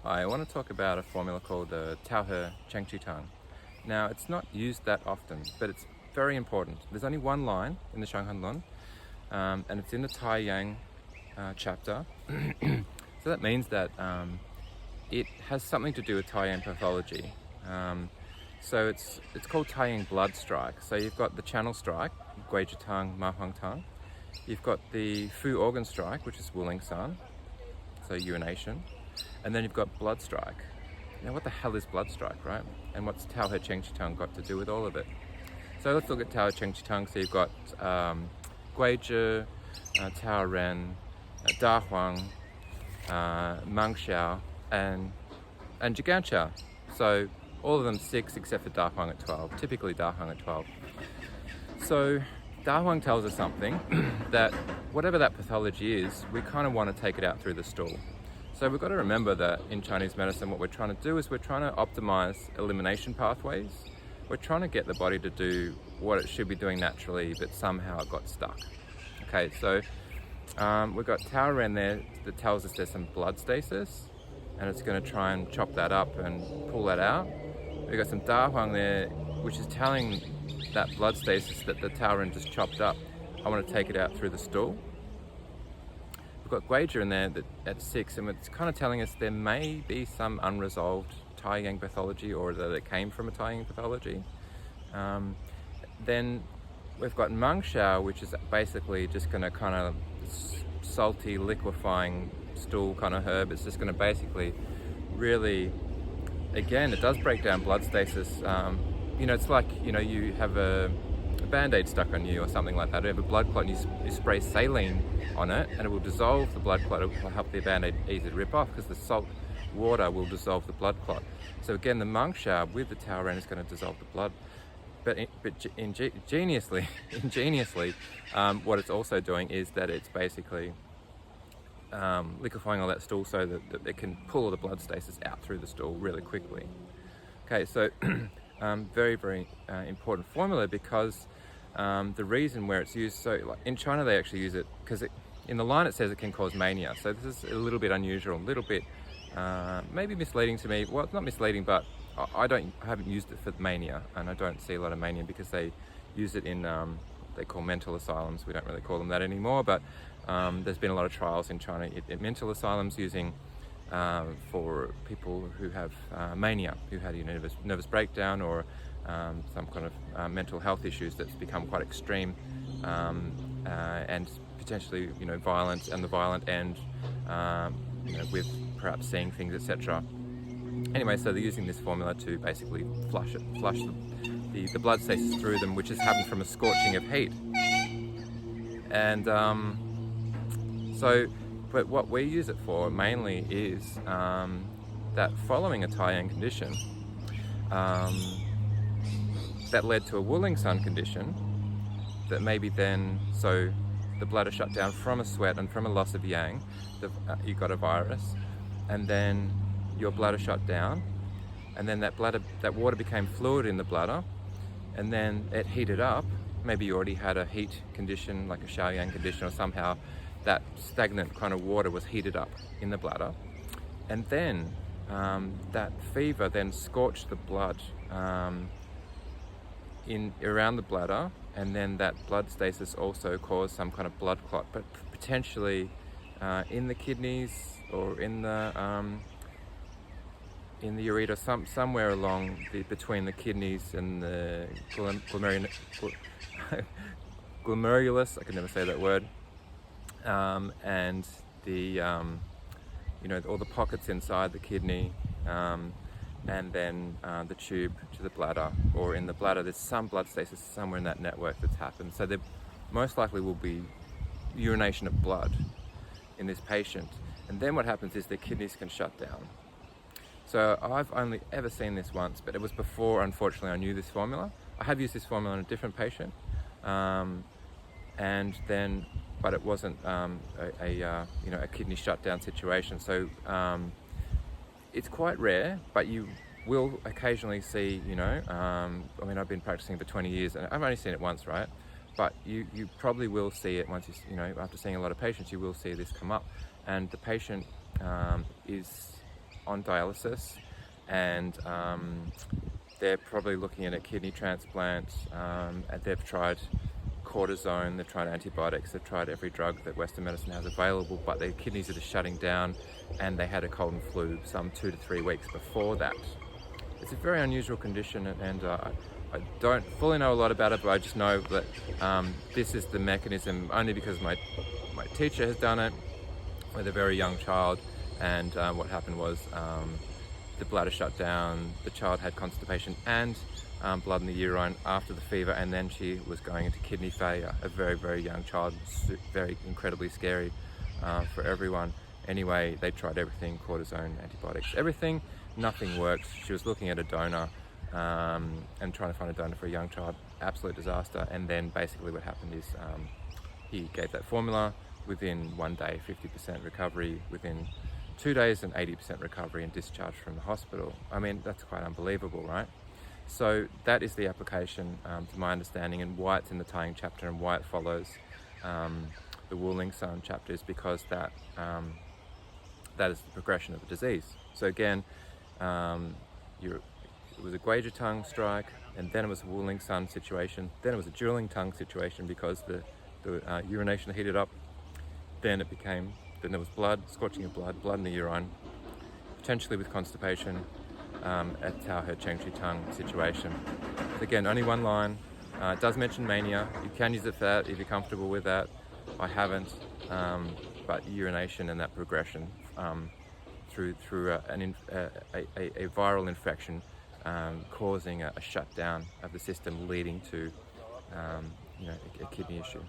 I want to talk about a formula called the Tao He Cheng Chi Tang. Now, it's not used that often, but it's very important. There's only one line in the Shanghan Lun, and it's in the Tai Yang chapter. So that means that it has something to do with Tai Yang pathology. So it's called Tai Yang blood strike. So you've got the channel strike, Gui Zhi Tang, Ma Huang Tang. You've got the Fu organ strike, which is Wuling San, so urination. And then you've got blood strike. Now what the hell is blood strike, right? And what's Tao He Cheng Chi Tang got to do with all of it? So let's look at Tao He Cheng Chi Tang. So you've got Gui Zhi, Tao Ren, Da Huang, Mang Xiao, and Jigan Qiao. So all of them 6 except for Da Huang at 12, typically Da Huang at 12. So Da Huang tells us something that whatever that pathology is, we kind of want to take it out through the stool. So we've got to remember that in Chinese medicine, what we're trying to do is we're trying to optimize elimination pathways. We're trying to get the body to do what it should be doing naturally, but somehow it got stuck. Okay, so we've got Tao Ren there that tells us there's some blood stasis, and it's going to try and chop that up and pull that out. We've got some Da Huang there, which is telling that blood stasis that the Tao Ren just chopped up. I want to take it out through the stool. We've got Gui Zhi in there at 6, and it's kind of telling us there may be some unresolved Tai Yang pathology, or that it came from a Tai Yang pathology. Then we've got Mang Xiao, which is basically just going to kind of salty, liquefying stool kind of herb. It's just going to basically really, again, it does break down blood stasis. It's like, you have a Band-Aid stuck on you or something like that. You have a blood clot and you spray saline on it, and it will dissolve the blood clot. It will help the Band-Aid easy to rip off because the salt water will dissolve the blood clot. So again, the Mang Xiao with the Tao Ren is going to dissolve the blood. But ingeniously, what it's also doing is that it's basically liquefying all that stool so that it can pull all the blood stasis out through the stool really quickly. Okay, so very, very important formula, because the reason where it's used, so like in China they actually use it because in the line it says it can cause mania. So this is a little bit unusual, a little bit maybe misleading to me. Well, it's not misleading, but I haven't used it for mania, and I don't see a lot of mania because they use it in they call mental asylums. We don't really call them that anymore, but there's been a lot of trials in China at mental asylums using for people who have mania, who had nervous breakdown or some kind of mental health issues that's become quite extreme and potentially violent, and the violent end with perhaps seeing things, etc. Anyway, so they're using this formula to basically flush the blood stasis through them, which has happened from a scorching of heat. And but what we use it for mainly is that following a Tai Yang condition that led to a Wuling San condition, that maybe then, so the bladder shut down from a sweat and from a loss of yang, you got a virus, and then your bladder shut down, and then that water became fluid in the bladder, and then it heated up. Maybe you already had a heat condition, like a Shaoyang condition, or somehow that stagnant kind of water was heated up in the bladder, and then that fever then scorched the blood around the bladder, and then that blood stasis also caused some kind of blood clot, but potentially in the kidneys or in the ureter, somewhere along between the kidneys and the glomerulus. I can never say that word. And the all the pockets inside the kidney, and then the tube to the bladder, or in the bladder there's some blood stasis somewhere in that network that's happened. So there most likely will be urination of blood in this patient, and then what happens is their kidneys can shut down. So I've only ever seen this once, but it was before, unfortunately, I knew this formula. I have used this formula on a different patient, but it wasn't a kidney shutdown situation. So it's quite rare, but you will occasionally see, I've been practicing for 20 years and I've only seen it once, right? But you probably will see it once after seeing a lot of patients, you will see this come up, and the patient is on dialysis, and they're probably looking at a kidney transplant, and they've tried cortisone, they've tried antibiotics, they've tried every drug that Western medicine has available, but their kidneys are just shutting down, and they had a cold and flu some 2 to 3 weeks before that. It's a very unusual condition, and I don't fully know a lot about it, but I just know that this is the mechanism only because my teacher has done it with a very young child, and what happened was the bladder shut down, the child had constipation and blood in the urine after the fever, and then she was going into kidney failure. A very, very young child, very incredibly scary for everyone. Anyway, they tried everything, cortisone, antibiotics, everything, nothing worked. She was looking at a donor and trying to find a donor for a young child, absolute disaster. And then basically what happened is he gave that formula. Within 1 day, 50% recovery, within 2 days, and 80% recovery and discharge from the hospital. I mean, that's quite unbelievable, right? So that is the application, to my understanding, and why it's in the Tai Ying chapter and why it follows the Wu Ling Sun chapter, is because that is the progression of the disease. So again, it was a Guizhi tongue strike, and then it was a Wu Ling Sun situation, then it was a Juling tongue situation because the urination heated up, then there was blood, scorching of blood in the urine, potentially with constipation, at Tao He Cheng Chi Tongue situation. Again, only one line. It does mention mania. You can use it for that if you're comfortable with that. I haven't, but urination and that progression through a viral infection causing a shutdown of the system, leading to a kidney issue.